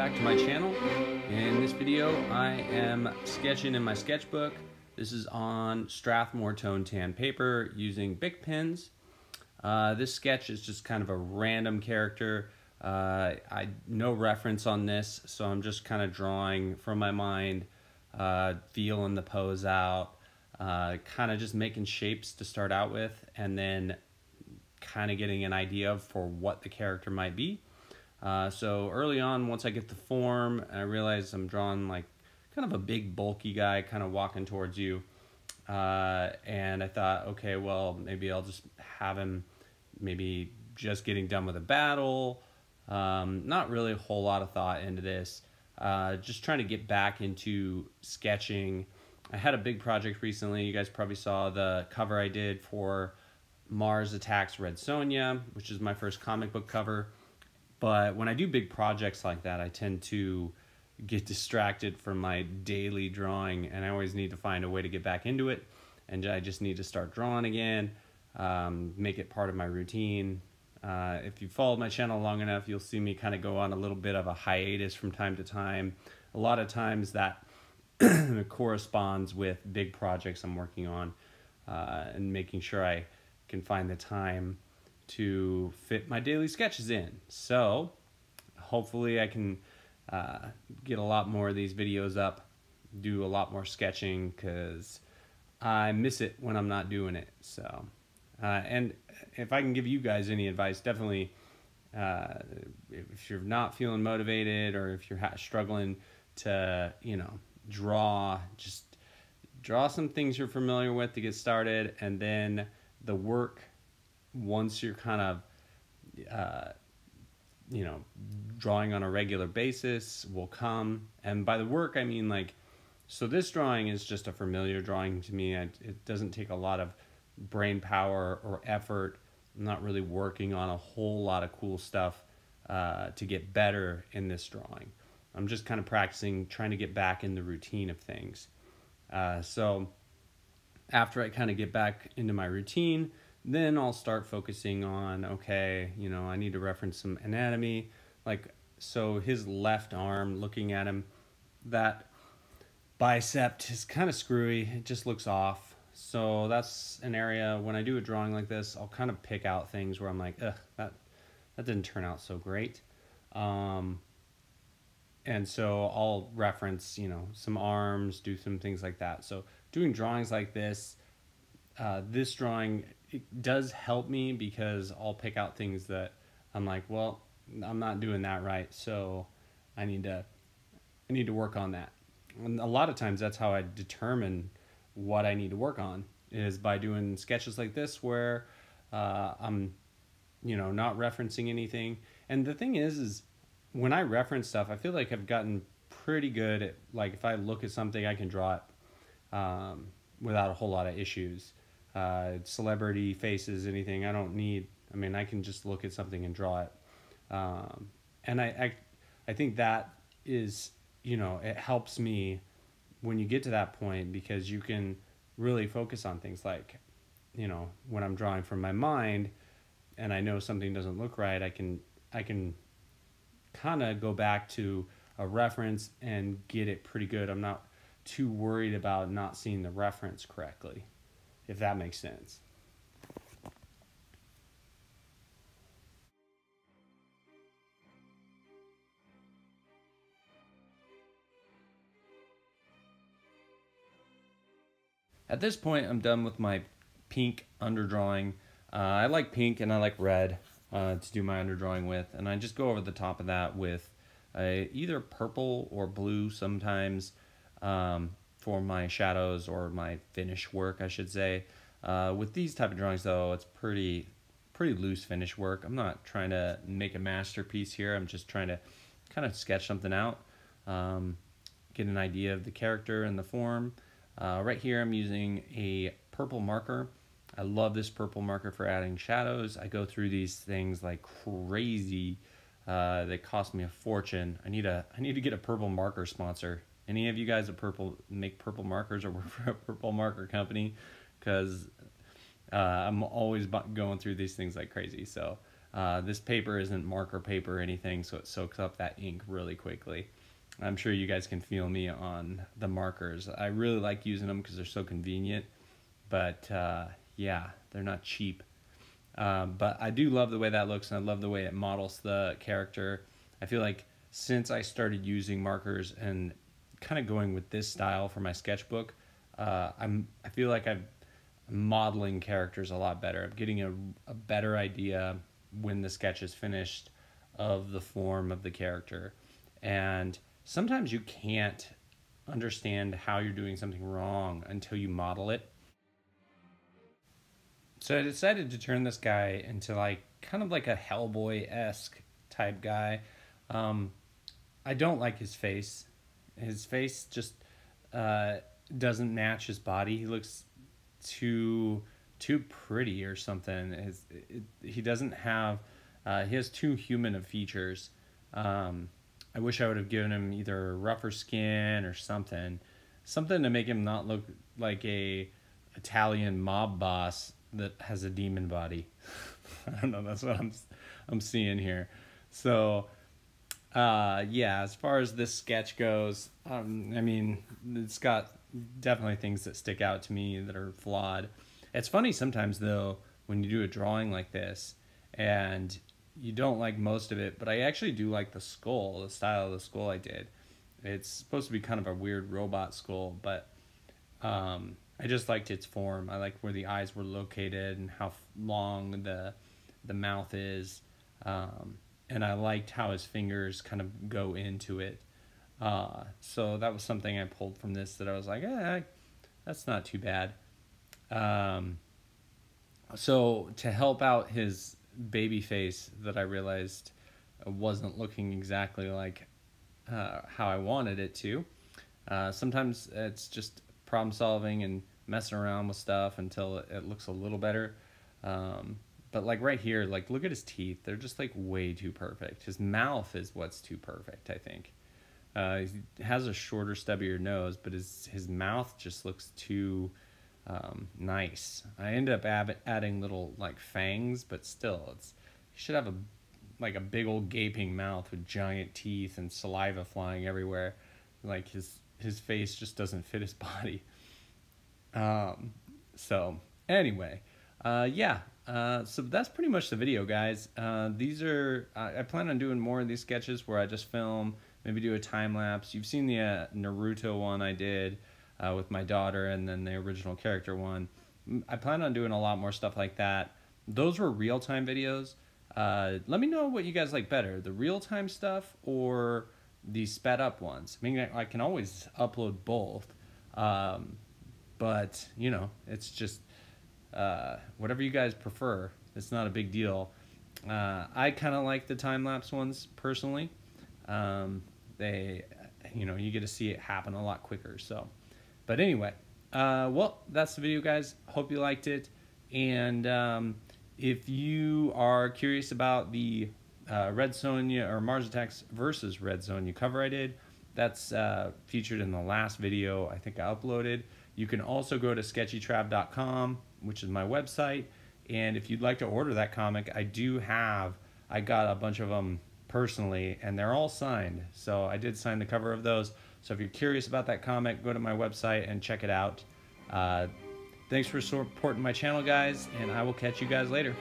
back to my channel. In this video I am sketching in my sketchbook. This is on Strathmore Tone Tan paper using Bic pens. This sketch is just kind of a random character. No reference on this, so I'm just kind of drawing from my mind, feeling the pose out, kind of just making shapes to start out with, and then kind of getting an idea for what the character might be. So early on, once I get the form, I realize I'm drawing like kind of a big bulky guy kind of walking towards you. And I thought, okay, well, maybe I'll just have him maybe just getting done with a battle. Not really a whole lot of thought into this. Just trying to get back into sketching. I had a big project recently. You guys probably saw the cover I did for Mars Attacks Red Sonja, which is my first comic book cover. But when I do big projects like that, I tend to get distracted from my daily drawing, and I always need to find a way to get back into it. And I just need to start drawing again, make it part of my routine. If you followed my channel long enough, you'll see me kind of go on a little bit of a hiatus from time to time. A lot of times that corresponds with big projects I'm working on, and making sure I can find the time to fit my daily sketches in. So hopefully I can get a lot more of these videos up, do a lot more sketching, because I miss it when I'm not doing it. So and if I can give you guys any advice, definitely if you're not feeling motivated, or if you're struggling to just draw some things you're familiar with to get started, and then the work, once you're kind of drawing on a regular basis, will come. And by the work I mean, like, so this drawing is just a familiar drawing to me. It doesn't take a lot of brain power or effort. I'm not really working on a whole lot of cool stuff to get better in this drawing. I'm just kind of practicing, trying to get back in the routine of things. So after I kind of get back into my routine, then I'll start focusing on, okay, I need to reference some anatomy. Like, so his left arm, looking at him, that bicep is kind of screwy. It just looks off. So that's an area, when I do a drawing like this, I'll kind of pick out things where I'm like, ugh, that didn't turn out so great. And so I'll reference, some arms, do some things like that. So doing drawings like this, this drawing, it does help me, because I'll pick out things that I'm like, well, I'm not doing that right, so I need to work on that. And a lot of times that's how I determine what I need to work on, is by doing sketches like this, where I'm not referencing anything. And the thing is when I reference stuff, I feel like I've gotten pretty good at, like, if I look at something, I can draw it without a whole lot of issues. Celebrity faces, anything, I can just look at something and draw it. And I think that is, it helps me when you get to that point, because you can really focus on things like, when I'm drawing from my mind and I know something doesn't look right, I can kind of go back to a reference and get it pretty good. I'm not too worried about not seeing the reference correctly, if that makes sense. At this point, I'm done with my pink underdrawing. I like pink and I like red to do my underdrawing with, and I just go over the top of that with either purple or blue sometimes for my shadows, or my finish work, I should say. With these type of drawings, though, it's pretty loose finish work. I'm not trying to make a masterpiece here. I'm just trying to kind of sketch something out, get an idea of the character and the form. Right here I'm using a purple marker. I love this purple marker for adding shadows. I go through these things like crazy. They cost me a fortune. I need to get a purple marker sponsor. Any of you guys make purple markers or work for a purple marker company? Because I'm always going through these things like crazy. So This paper isn't marker paper or anything, so it soaks up that ink really quickly. I'm sure you guys can feel me on the markers. I really like using them because they're so convenient, but yeah, they're not cheap. But I do love the way that looks, and I love the way it models the character. I feel like since I started using markers and kind of going with this style for my sketchbook, I feel like I'm modeling characters a lot better. I'm getting a better idea when the sketch is finished of the form of the character. And sometimes you can't understand how you're doing something wrong until you model it. So I decided to turn this guy into like kind of like a Hellboy-esque type guy. I don't like his face. His face just doesn't match his body. He looks too pretty or something. He doesn't have. He has too human of features. I wish I would have given him either rougher skin or something to make him not look like a Italian mob boss that has a demon body. I don't know. That's what I'm seeing here. So. Yeah, as far as this sketch goes, I mean, it's got definitely things that stick out to me that are flawed. It's funny sometimes, though, when you do a drawing like this and you don't like most of it, but I actually do like the skull, the style of the skull I did. It's supposed to be kind of a weird robot skull, but I just liked its form. I liked where the eyes were located and how long the mouth is. And I liked how his fingers kind of go into it. So that was something I pulled from this that I was like, that's not too bad. So to help out his baby face that I realized wasn't looking exactly like how I wanted it to. Sometimes it's just problem solving and messing around with stuff until it looks a little better. But like right here, like look at his teeth. They're just like way too perfect. His mouth is what's too perfect, I think. He has a shorter, stubbier nose, but his mouth just looks too nice. I ended up adding little like fangs, but still, he should have a big old gaping mouth with giant teeth and saliva flying everywhere. Like his face just doesn't fit his body. So anyway, yeah. So that's pretty much the video, guys. These are, I plan on doing more of these sketches where I just film, maybe do a time lapse. You've seen the Naruto one I did with my daughter, and then the original character one. I plan on doing a lot more stuff like that. Those were real-time videos. Let me know what you guys like better, the real-time stuff or the sped-up ones. I mean, I can always upload both, but, you know, it's just... whatever you guys prefer. It's not a big deal. I kind of like the time-lapse ones personally. They, you know, you get to see it happen a lot quicker. So, but anyway, well, that's the video, guys. Hope you liked it. And if you are curious about the Red Sonja or Mars Attacks versus Red Sonja cover I did, that's featured in the last video I think I uploaded. You can also go to sketchytrab.com, which is my website, and if you'd like to order that comic, I got a bunch of them personally, and they're all signed, so I did sign the cover of those. So if you're curious about that comic, go to my website and check it out. Thanks for supporting my channel, guys, and I will catch you guys later.